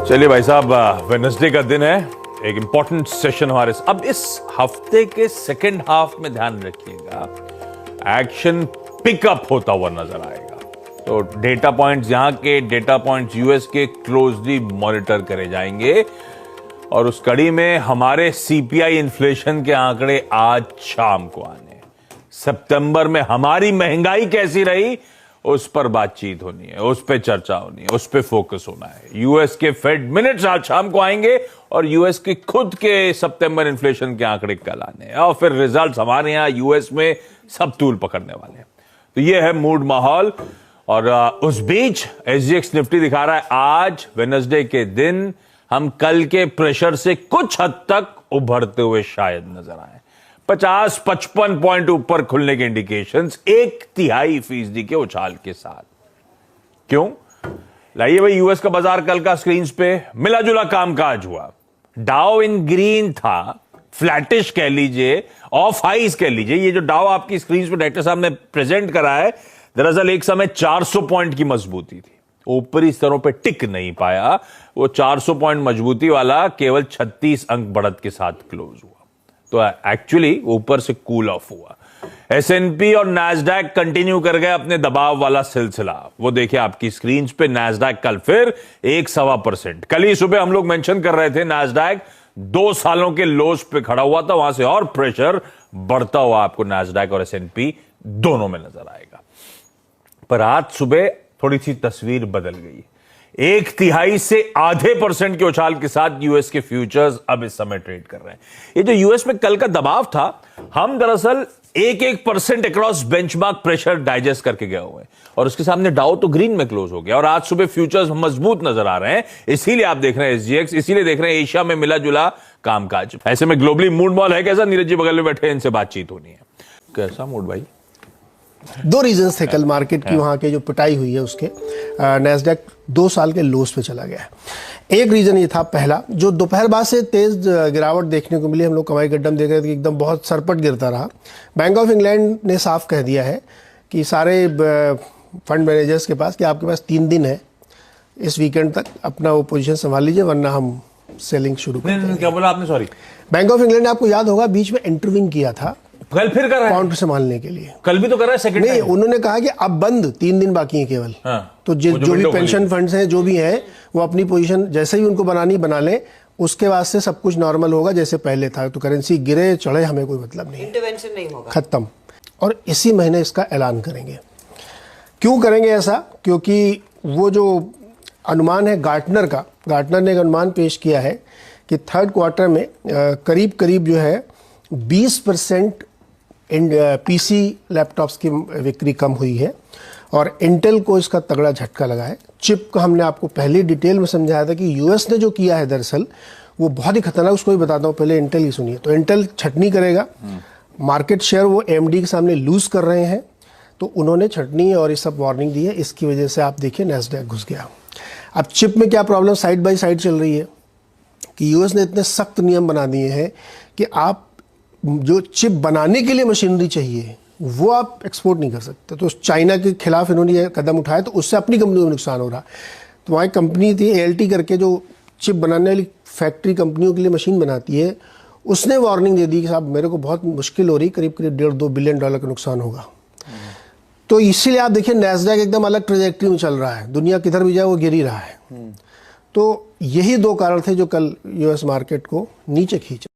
चलिए भाई साहब, वेडनेसडे का दिन है, एक इंपॉर्टेंट सेशन हमारे। अब इस हफ्ते के सेकेंड हाफ में ध्यान रखिएगा, एक्शन पिकअप होता हुआ नजर आएगा। तो डेटा पॉइंट्स, यहां के डेटा पॉइंट्स यूएस के क्लोजली मॉनिटर करे जाएंगे और उस कड़ी में हमारे सीपीआई इन्फ्लेशन के आंकड़े आज शाम को आने। सितंबर में हमारी महंगाई कैसी रही उस पर बातचीत होनी है, उस पर चर्चा होनी है, उस पर फोकस होना है। यूएस के फेड मिनट्स आज शाम को आएंगे और यूएस के खुद के सितंबर इन्फ्लेशन के आंकड़े कल आने हैं और फिर रिजल्ट्स हमारे यहां यूएस में सब तूल पकड़ने वाले हैं। तो ये है मूड माहौल। और उस बीच एसजीएक्स निफ्टी दिखा रहा है आज वेडनेसडे के दिन हम कल के प्रेशर से कुछ हद तक उभरते हुए शायद नजर आए। 50-55 पॉइंट ऊपर खुलने के इंडिकेशंस, 1/3% के उछाल के साथ। क्यों? लाइए भाई, यूएस का बाजार कल का स्क्रीन पे मिला जुला कामकाज हुआ। डाउ इन ग्रीन था, फ्लैटिश कह लीजिए, ऑफ हाइज कह लीजिए। ये जो डाउ आपकी स्क्रीन पे डायरेक्टर साहब ने प्रेजेंट करा है, दरअसल एक समय 400 पॉइंट की मजबूती थी, ऊपरी स्तरों पे टिक नहीं पाया। वो 400 पॉइंट मजबूती वाला केवल 36 अंक बढ़त के साथ क्लोज हुआ। तो एक्चुअली ऊपर से कूल ऑफ हुआ। एसएनपी और नैस्डैक कंटिन्यू कर गए अपने दबाव वाला सिलसिला। वो देखिए आपकी स्क्रीन पे, नैस्डैक कल फिर 1.25%। कल ही सुबह हम लोग मेंशन कर रहे थे नैस्डैक 2 सालों के लोस पे खड़ा हुआ था, वहां से और प्रेशर बढ़ता हुआ आपको नैस्डैक और एसएनपी दोनों में नजर आएगा। पर आज सुबह थोड़ी सी तस्वीर बदल गई। 1/3 से आधे % के उछाल के साथ यूएस के फ्यूचर्स अब इस समय ट्रेड कर रहे हैं। ये जो यूएस में कल का दबाव था, हम दरअसल 1% अक्रॉस बेंचमार्क प्रेशर डाइजेस्ट करके गए हुए हैं और उसके सामने डाउ तो ग्रीन में क्लोज हो गया और आज सुबह फ्यूचर्स मजबूत नजर आ रहे हैं। इसीलिए आप देख रहे हैं एसजीएक्स, इसीलिए देख रहे हैं एशिया में मिला जुला कामकाज। ऐसे में ग्लोबली मूड मॉल है कैसा? नीरज जी बगल में बैठे, इनसे बातचीत होनी है। कैसा मूड भाई? 2 रीजंस थे कल मार्केट की, वहाँ के जो पिटाई हुई है उसके। नैस्डैक 2 साल के लोस पे चला गया है। एक रीजन ये था, पहला जो दोपहर बाद से तेज गिरावट देखने को मिली, हम लोग कमाई गड्ढम देख रहे थे कि एकदम बहुत सरपट गिरता रहा। बैंक ऑफ इंग्लैंड ने साफ कह दिया है कि सारे फंड मैनेजर्स के पास कि आपके पास 3 दिन है, इस वीकेंड तक अपना वो पोजीशन संभाल लीजिए वरना हम सेलिंग शुरू कर देंगे। क्या बोला आपने? सॉरी। बैंक ऑफ इंग्लैंड ने, आपको याद होगा, बीच में इंटरवीन किया था कल फिर कर रहा है काउंटर संभालने के लिए। कल भी तो कर रहा है सेकंड नहीं, उन्होंने कहा कि अब बंद 3 दिन बाकी है केवल। हाँ, तो जो भी पेंशन फंड्स हैं, जो भी हैं, वो अपनी पोजीशन जैसे ही उनको बनानी बना लें, उसके बाद से सब कुछ नॉर्मल होगा जैसे पहले था। तो करेंसी गिरे चढ़े हमें कोई मतलब नहीं, इंटरवेंशन नहीं होगा, खत्म। और इसी महीने इसका ऐलान करेंगे। क्यों करेंगे ऐसा? क्योंकि वो जो अनुमान है गार्टनर का, गार्टनर ने एक अनुमान पेश किया है कि 3rd क्वार्टर में करीब करीब जो है 20% पीसी लैपटॉप्स की बिक्री कम हुई है और इंटेल को इसका तगड़ा झटका लगा है। चिप का हमने आपको पहले डिटेल में समझाया था कि यूएस ने जो किया है दरअसल वो बहुत ही खतरनाक, उसको भी बताता हूँ, पहले इंटेल ही सुनिए। तो इंटेल छटनी करेगा, मार्केट शेयर वो एएमडी के सामने लूज कर रहे हैं, तो उन्होंने छटनी और ये सब वार्निंग दी है। इसकी वजह से आप देखिए नैस्डैक घुस गया। अब चिप में क्या प्रॉब्लम साइड बाई साइड चल रही है कि यूएस ने इतने सख्त नियम बना दिए हैं कि आप जो चिप बनाने के लिए मशीनरी चाहिए वो आप एक्सपोर्ट नहीं कर सकते। तो चाइना के खिलाफ इन्होंने ये कदम उठाया, तो उससे अपनी कंपनी को नुकसान हो रहा। तो वहाँ एक कंपनी थी एएलटी करके, जो चिप बनाने वाली फैक्ट्री कंपनियों के लिए मशीन बनाती है, उसने वार्निंग दे दी कि साहब मेरे को बहुत मुश्किल हो रही, करीब करीब $1.5-2 बिलियन का नुकसान होगा। तो इसीलिए आप देखिए नैस्डैक एकदम अलग ट्रेजेक्ट्री में चल रहा है, दुनिया किधर भी जाए वो गिर ही रहा है। तो यही 2 कारण थे जो कल यूएस मार्केट को नीचे खींचे।